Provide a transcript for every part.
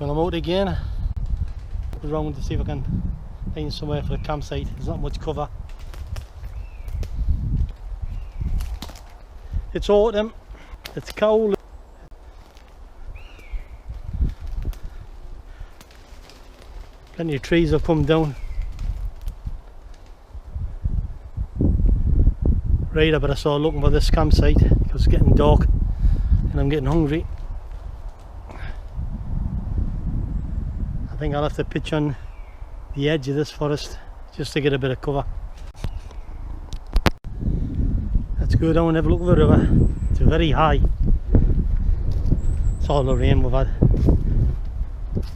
Well, I'm out again, around to see if I can find somewhere for a campsite. There's not much cover. It's autumn, it's cold. Plenty of trees have come down. Right, I better start looking for this campsite because it's getting dark and I'm getting hungry. I think I'll have to pitch on the edge of this forest just to get a bit of cover. Let's go down and have a look at the river. It's very high. It's all the rain we've had.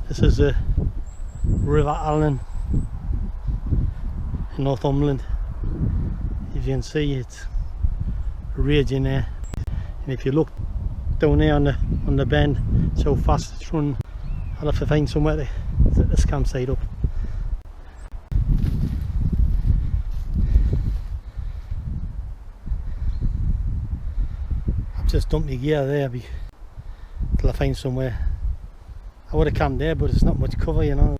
This is the River Allen in Northumberland. If you can see, it's raging there, and if you look down there on the bend, so fast it's running. I'll have to find somewhere to set this campsite up. I've just dumped my gear there till I find somewhere. I would have camped there, but it's not much cover, you know.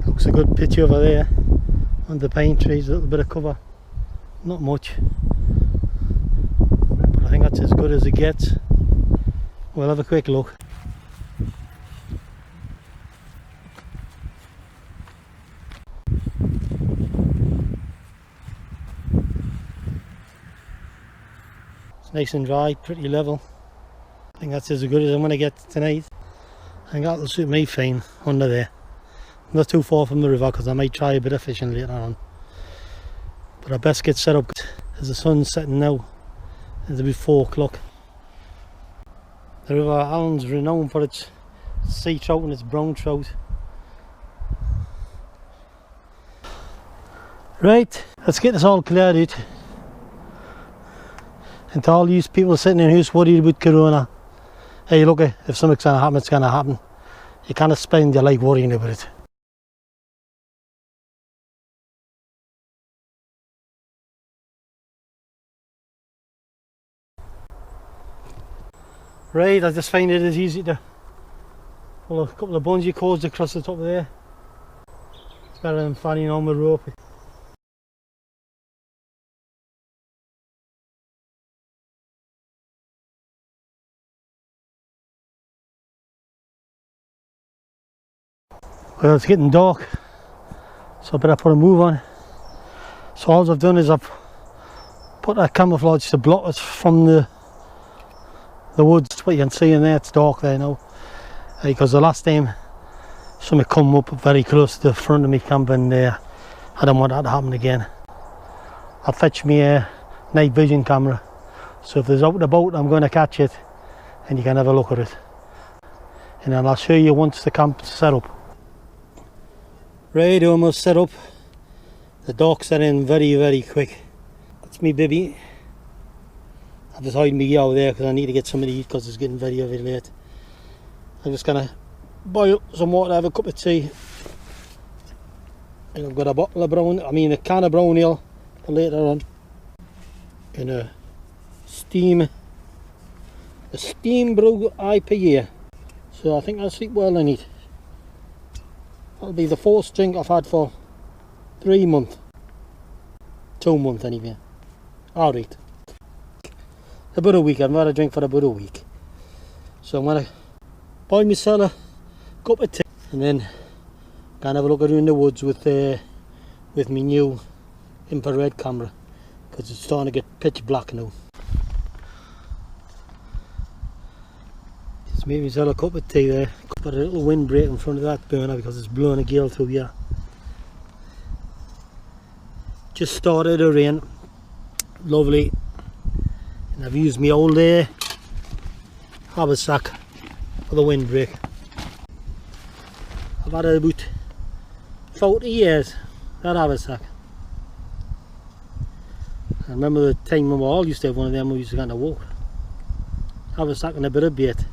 Looks a good pitch over there on the pine trees, a little bit of cover, not much, but I think that's as good as it gets. We'll have a quick look. It's nice and dry, pretty level. I think that's as good as I'm going to get tonight. I think that'll suit me fine under there. Not too far from the river because I might try a bit of fishing later on. But I best get set up as the sun's setting now. It's about 4 o'clock. The River Allen's renowned for its sea trout and its brown trout. Right, let's get this all cleared out. And to all these people sitting in house worried about Corona, hey look, if something's going to happen, it's going to happen. You can't spend your life worrying about it. Right, I just find it is easy to pull a couple of bungee cords across the top of there. It's better than fanning on with rope. Well, it's getting dark, so I better put a move on. So all I've done is I've put a camouflage to block us from the woods. What you can see in there, it's dark there now, because the last time something come up very close to the front of me camp, and I don't want that to happen again. I'll fetch me a night vision camera, so if there's out and about I'm going to catch it and you can have a look at it, and then I'll show you once the camp's set up. Right, almost set up. The dark set in very quick. That's me baby. I've just hiding my gear out there because I need to get some of the heat because it's getting very late. I'm just gonna boil some water, have a cup of tea, and I've got a bottle of a can of brown ale for later on, and a steam brew IPA. So I think I'll sleep well in it. That'll be the 4th drink I've had for 3 months. 2 months anyway. Alright. About a week. I've had a drink for about a week. So I'm going to buy myself a cup of tea and then go and have a look around the woods with my new infrared camera, because it's starting to get pitch black now. Just made myself a cup of tea there. Got a little windbreak in front of that burner because it's blowing a gale through here. Just started to rain. Lovely. And I've used my old haversack for the windbreak. I've had it about 40 years, that haversack. I remember the time when we all used to have one of them. We used to go on a walk. Haversack and a bit of bait.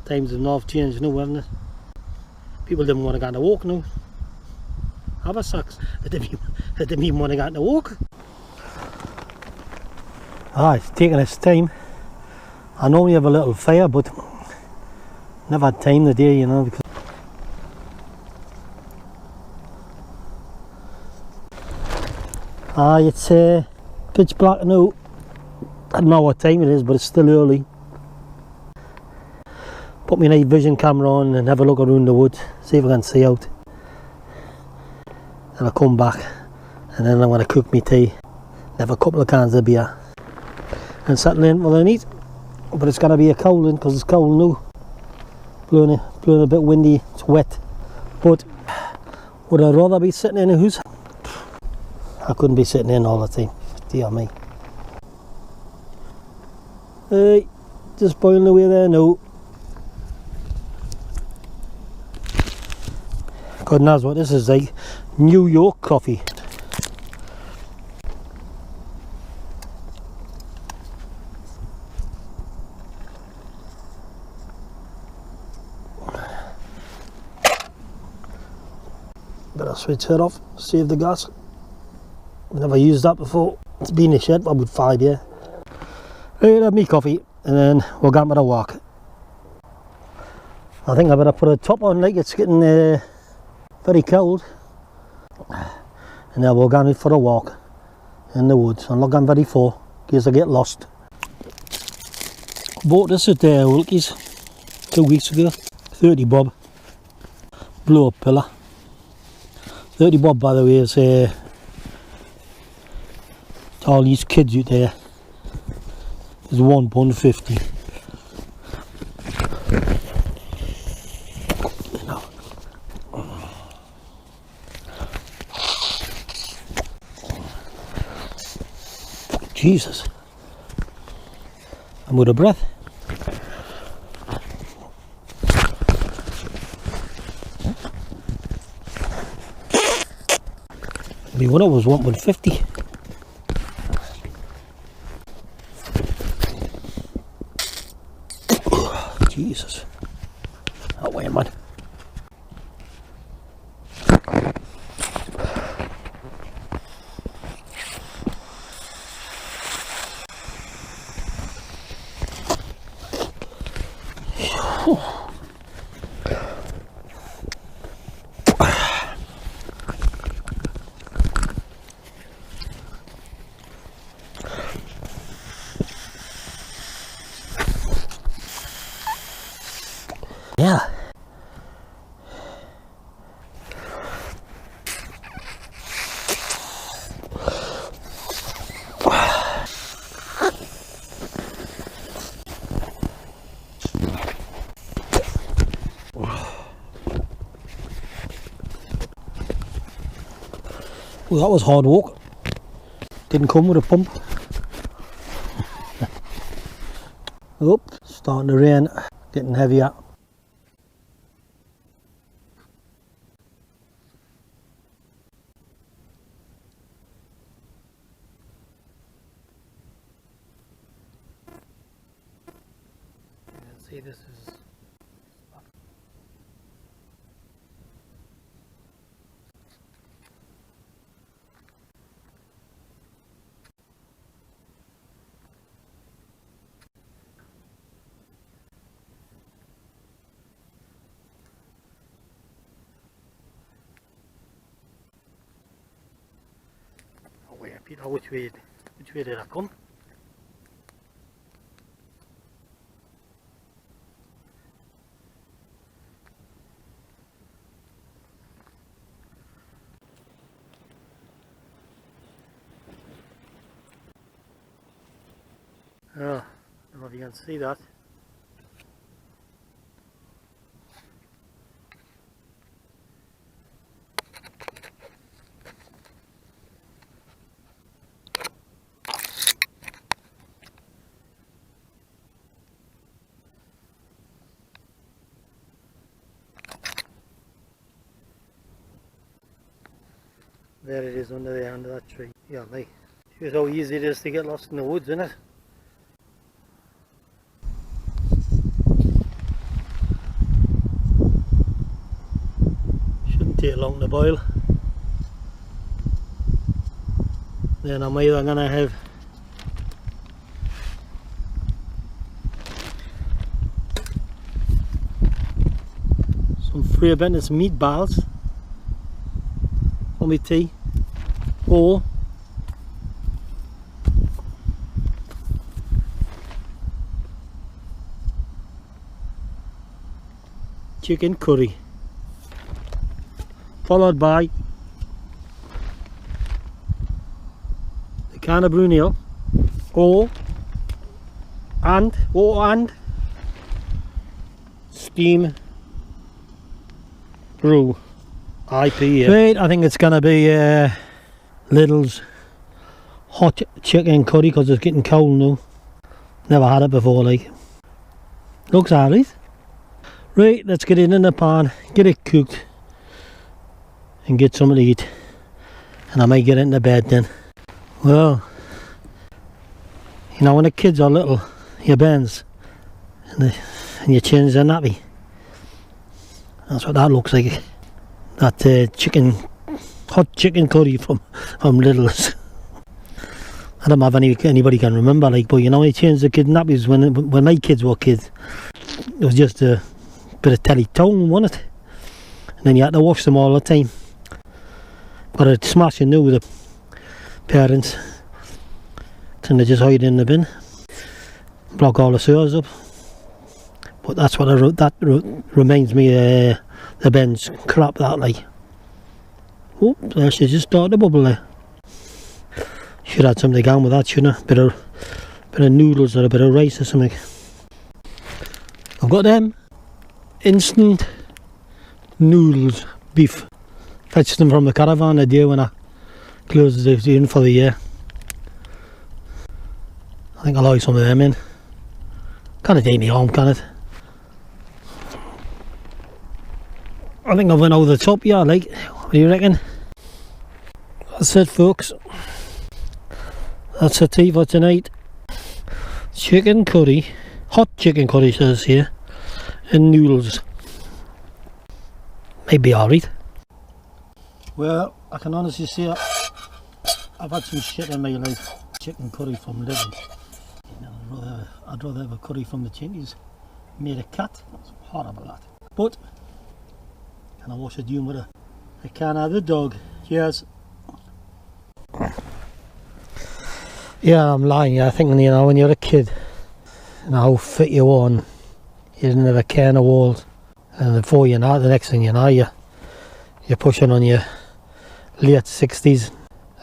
Times have now changed now, haven't it? People didn't want to go on a walk now. haversacks. I didn't even want to go out to walk. Ah, it's taking its time. I normally have a little fire, but never had time today, you know, because it's pitch black now. I don't know what time it is, but it's still early. Put my night vision camera on and have a look around the woods, see if I can see out. Then I'll come back and then I'm going to cook my tea, have a couple of cans of beer and settle in for the night. But it's going to be a cold one because it's cold now. Blowing a bit windy, it's wet. But would I rather be sitting in a house? I couldn't be sitting in all the time, dear me. Hey, just boiling away there now. God knows what this is like. New York coffee. Better switch it off, save the gas. Never used that before. It's been in the shed for about 5 years. Right, have me coffee and then we'll go for a walk. I think I better put a top on, like it's getting very cold. And then we'll go out for a walk in the woods. I'm not going very far in case I get lost. Bought this at Wilkie's 2 weeks ago. 30 bob. Blow up pillar. 30 bob, by the way, is to all these kids out there is £1.50. Jesus, I'm out of breath. Maybe when it was 1.50. Jesus. Oh, wait a minute. Yeah. Well, that was hard work. Didn't come with a pump. Oh, starting to rain, getting heavier. See, this is oh wait, Peter, which way did I come? Oh, I don't know if you can see that. There it is under there, under that tree. Yeah, mate. Here's how easy it is to get lost in the woods, isn't it? Shouldn't take long to boil. then I'm either going to have some Free Bennett's meatballs for my tea, or chicken curry, followed by the can of Brunel, and steam brew IPA. Right, I think it's gonna be Lidl's hot chicken curry because it's getting cold now. Never had it before, like. Looks alright. Right, let's get it in the pan, get it cooked, and get something to eat. And I might get into bed then. Well, you know when the kids are little, you bends, and you change their nappy. That's what that looks like. That hot chicken curry from Lidl's. I don't know if anybody can remember, like, but you know, he changed the kids' nappies when my kids were kids. It was just a bit of telly-tone, wasn't it? And then you had to wash them all the time. But it's smashing new with the parents. And they just hide in the bin, block all the sewers up. But that's what reminds me of the bench crap, that, like. Oh, there she just started to bubble there. Should have had something on with that, shouldn't I? Bit of noodles or a bit of rice or something. I've got them instant noodles, beef. Fetched them from the caravan a day when I closed the inn for the year. I think I'll like some of them in. Can't take me home, can it? I think I went over the top, yeah, like. What do you reckon? That's it, folks. That's the tea for tonight. Chicken curry, hot chicken curry says here, and noodles. Might be alright. Well, I can honestly say I've had some shit in my life. Chicken curry from Lidl. You know, I'd rather have a curry from the Chinese. Made a cat. It's horrible, that. But can I wash it down with a can of the dog? Cheers. Yeah, I'm lying. Yeah, I think, you know, when you're a kid, you know how fit you are, and you didn't have a can of walls, and before you know, the next thing you know, you're pushing on your late 60s,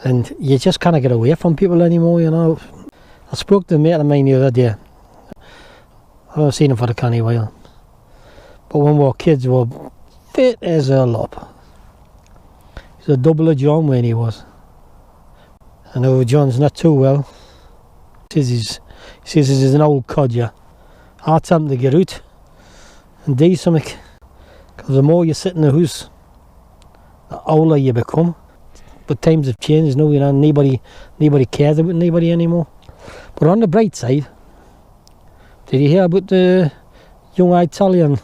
and you just can't get away from people anymore, you know. I spoke to a mate of mine the other day. I haven't seen him for a canny while, but when we were kids, we were fit as a lop. He's a double of John when he was. I know John's not too well. He says he's an old codger. Hard time to get out and do something. Because the more you sit in the house, the older you become. But times have changed now, you know, nobody cares about anybody anymore. But on the bright side, did you hear about the young Italian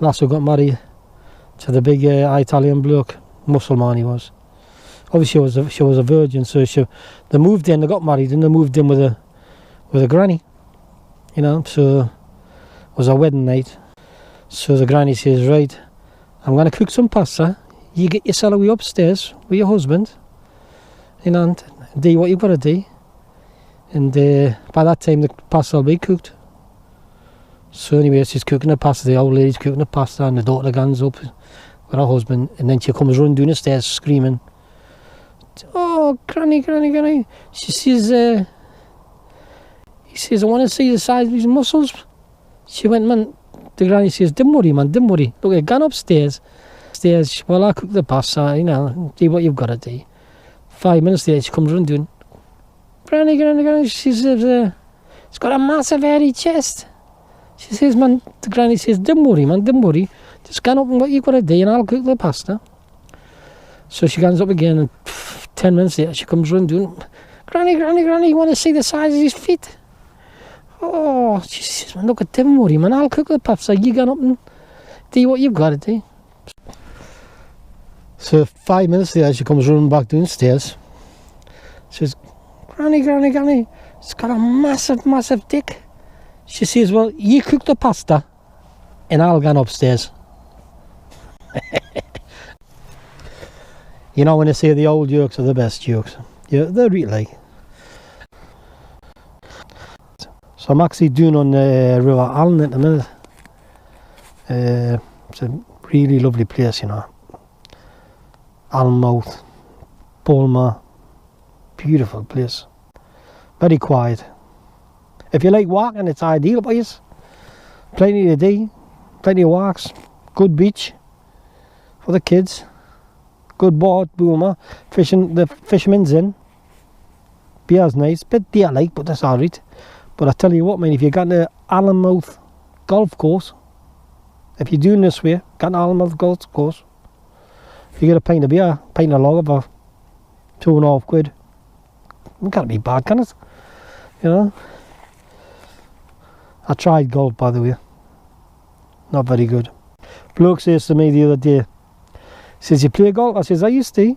lass who got married to the big Italian bloke? Muslim he was. Obviously she was a virgin, so they moved in, they got married, and they moved in with a granny, you know. So it was a wedding night. So the granny says, right, I'm going to cook some pasta, you get yourself away upstairs with your husband, you know, and do what you've got to do, and by that time the pasta will be cooked. So anyway, she's cooking the pasta, the old lady's cooking the pasta, and the daughter guns up with her husband, and then she comes running down the stairs screaming, oh, granny, granny, granny. She says, he says, I want to see the size of his muscles. She went, man, the granny says, don't worry, man, don't worry. Look, I've gone upstairs. Well, I cook the pasta, you know, do what you've got to do. 5 minutes later, she comes running down, granny, granny, granny. She says, it's got a massive hairy chest. She says, man, the granny says, don't worry, man, don't worry. Just get up and what you've got to do, and I'll cook the pasta. So she goes up again, and 10 minutes later, she comes running down, granny, granny, granny, you want to see the size of his feet? Oh, she says, man, look, don't worry, man, I'll cook the pasta. You get up and do what you've got to do. So 5 minutes later, she comes running back downstairs. She says, Granny, Granny, Granny, it's got a massive, massive dick. She says, well, you cook the pasta and I'll go upstairs. You know when they say the old jokes are the best jokes? Yeah, they're really. So I'm actually doing on the River Allen at the minute. It's a really lovely place, you know. Allenmouth, Bulmer, beautiful place. Very quiet. If you like walking, it's ideal for you. Plenty to do, plenty of walks, good beach for the kids, good boat, boomer, fishing, the fishermen's in. Beer's nice, bit daylight, but that's alright. But I tell you what, man, if you got the Allenmouth golf course, if you're doing this way, got an Allenmouth golf course, if you get a pint of beer, pint of lager for £2.50, it can't be bad, can it? You know? I tried golf, by the way. Not very good. Bloke says to me the other day, he says, you play golf? I says, I used to.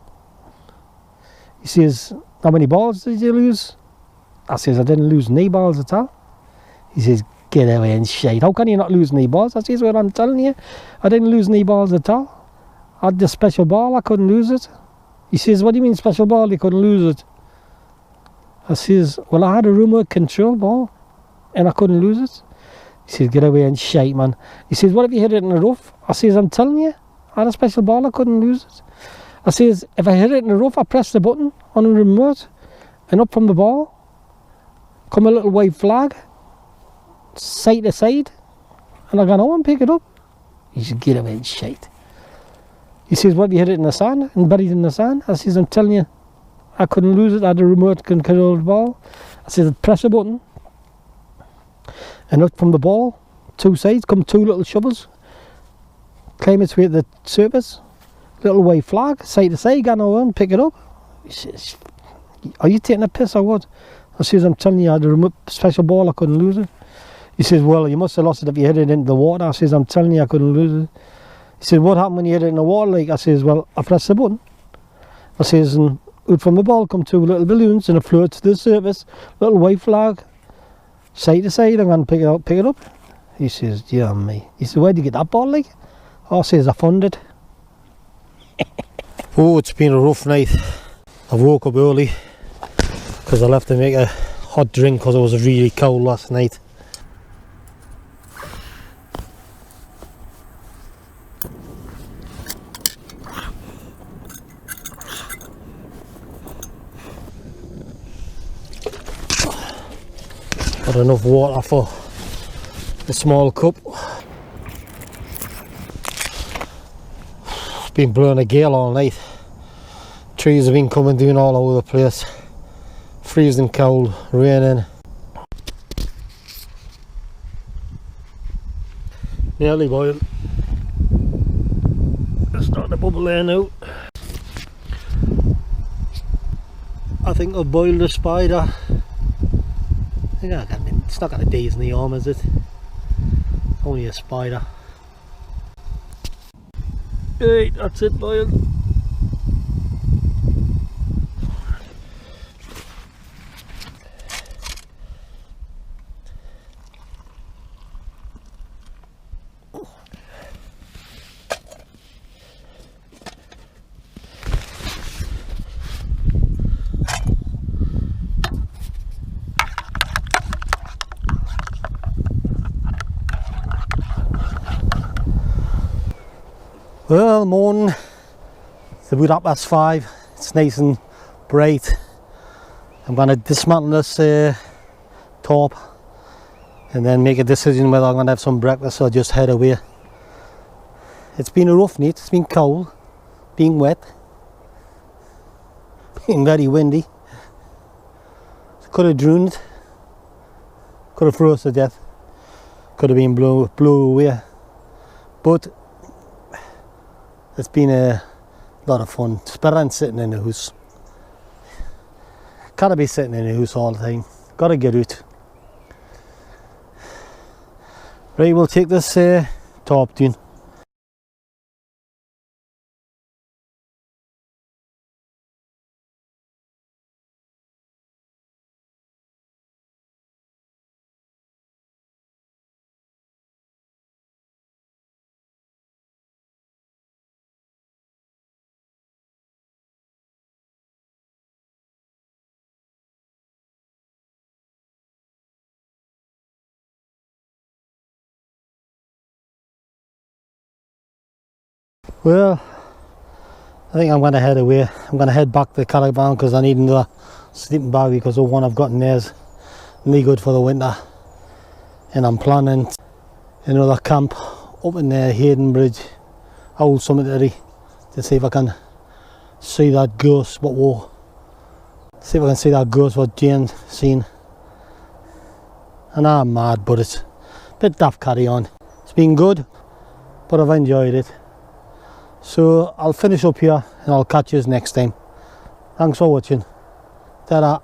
He says, how many balls did you lose? I says, I didn't lose any balls at all. He says, get away and shite. How can you not lose any balls? I says, well, I'm telling you, I didn't lose any balls at all. I had the special ball, I couldn't lose it. He says, what do you mean special ball, you couldn't lose it? I says, well, I had a remote control ball and I couldn't lose it. He says, get away and shite, man. He says, what if you hit it in the rough? I says, I'm telling you, I had a special ball, I couldn't lose it. I says, if I hit it in the rough, I press the button on the remote and up from the ball come a little white flag, side to side, and I go home and pick it up. He said, get away and shite. He says, what if you hit it in the sand and buried in the sand? I says, I'm telling you, I couldn't lose it, I had a remote controlled ball. I says, press a button, and up from the ball, two sides, come two little shovels, climb its way to the surface, little white flag, side to side, go home, pick it up. He says, are you taking a piss or what? I says, I'm telling you, I had a remote special ball, I couldn't lose it. He says, well, you must have lost it if you hit it into the water. I says, I'm telling you, I couldn't lose it. He said, what happened when you hit it in the water? Like, I says, well, I pressed the button. I says, and out from the ball come two little balloons and it floats to the surface, little white flag, side to side, I'm going to pick it up. He says, dear me. He said, where'd you get that ball, like? I says, I found it. Oh, it's been a rough night. I woke up early because I left to make a hot drink because it was really cold last night. Got enough water for a small cup. It's been blowing a gale all night. Trees have been coming down all over the place. Freezing cold, raining. Nearly boiled. It's starting to bubble there now. I think I've boiled a spider. It's not got a daze in the arm, is it? It's only a spider. Right, that's it, boiled. Well, morning, it's about 5:30, it's nice and bright. I'm going to dismantle this top and then make a decision whether I'm going to have some breakfast or just head away. It's been a rough night, it's been cold, been wet, been very windy. Could have drowned, could have froze to death, could have been blew away, but it's been a lot of fun. It's better than sitting in the house. Can't be sitting in the house all the time. Gotta get out. Right, we'll take this top down. Well, I think I'm going to head away. I'm going to head back to the caravan because I need another sleeping bag, because the one I've got in there is really good for the winter. And I'm planning another camp up in there, Hayden Bridge, Old Cemetery, to see if I can see that ghost, see if I can see that ghost what Jane's seen. And I'm mad, but it's a bit daft carry on. It's been good, but I've enjoyed it. So I'll finish up here and I'll catch you next time. Thanks for watching. Ta-da.